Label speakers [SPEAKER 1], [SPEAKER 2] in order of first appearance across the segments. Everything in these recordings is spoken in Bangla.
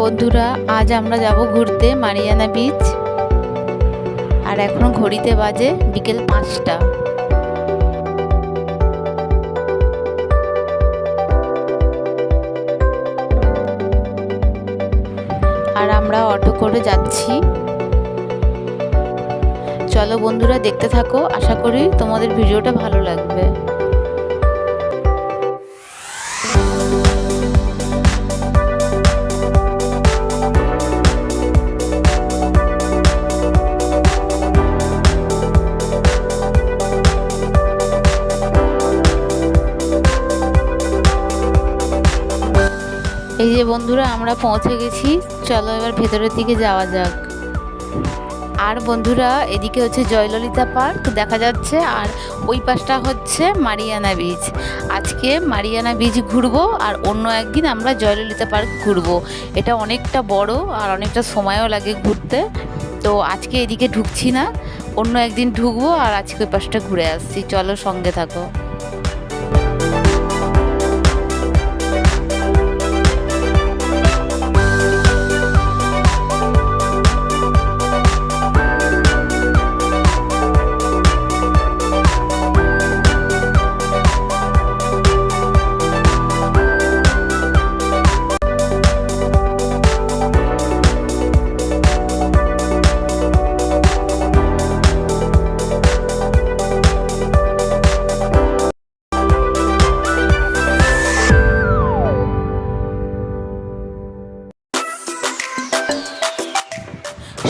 [SPEAKER 1] বন্ধুরা, আজ আমরা যাব ঘুরতে মারিয়ানা বিচ। আর এখন ঘড়িতে বাজে বিকেল 5টা। আর আমরা অটো করে যাচ্ছি। চলো বন্ধুরা, দেখতে থাকো। আশা করি তোমাদের ভিডিওটা ভালো লাগবে। এই যে বন্ধুরা, আমরা পৌঁছে গেছি। চলো এবার ভেতরের দিকে যাওয়া যাক। আর বন্ধুরা, এদিকে হচ্ছে জয়ললিতা পার্ক দেখা যাচ্ছে, আর ওই পাশটা হচ্ছে মারিয়ানা বিচ। আজকে মারিয়ানা বিচ ঘুরবো, আর অন্য একদিন আমরা জয়ললিতা পার্ক ঘুরবো। এটা অনেকটা বড় আর অনেকটা সময়ও লাগে ঘুরতে। তো আজকে এদিকে ঢুকছি না, অন্য একদিন ঢুকবো। আর আজকে ওই পাশটা ঘুরে আসছি। চলো, সঙ্গে থাকো।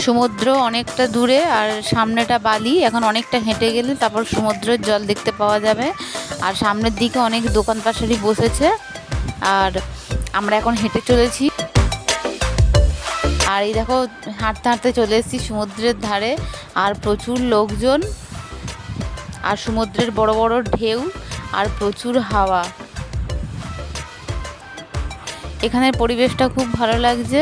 [SPEAKER 1] সমুদ্র অনেকটা দূরে, আর সামনেটা বালি। এখন অনেকটা হেঁটে গেলে তারপর সমুদ্রের জল দেখতে পাওয়া যাবে। আর সামনের দিকে অনেক দোকান পাশারি বসেছে। আর আমরা এখন হেঁটে চলেছি। আর এই দেখো, হাঁটতে হাঁটতে চলে এসেছি সমুদ্রের ধারে। আর প্রচুর লোকজন, আর সমুদ্রের বড় বড় ঢেউ, আর প্রচুর হাওয়া। এখানের পরিবেশটা খুব ভালো লাগছে।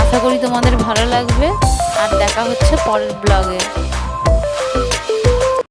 [SPEAKER 1] আশা করি তোমাদের ভালো লাগবে। আর দেখা হচ্ছে পরের ব্লগে।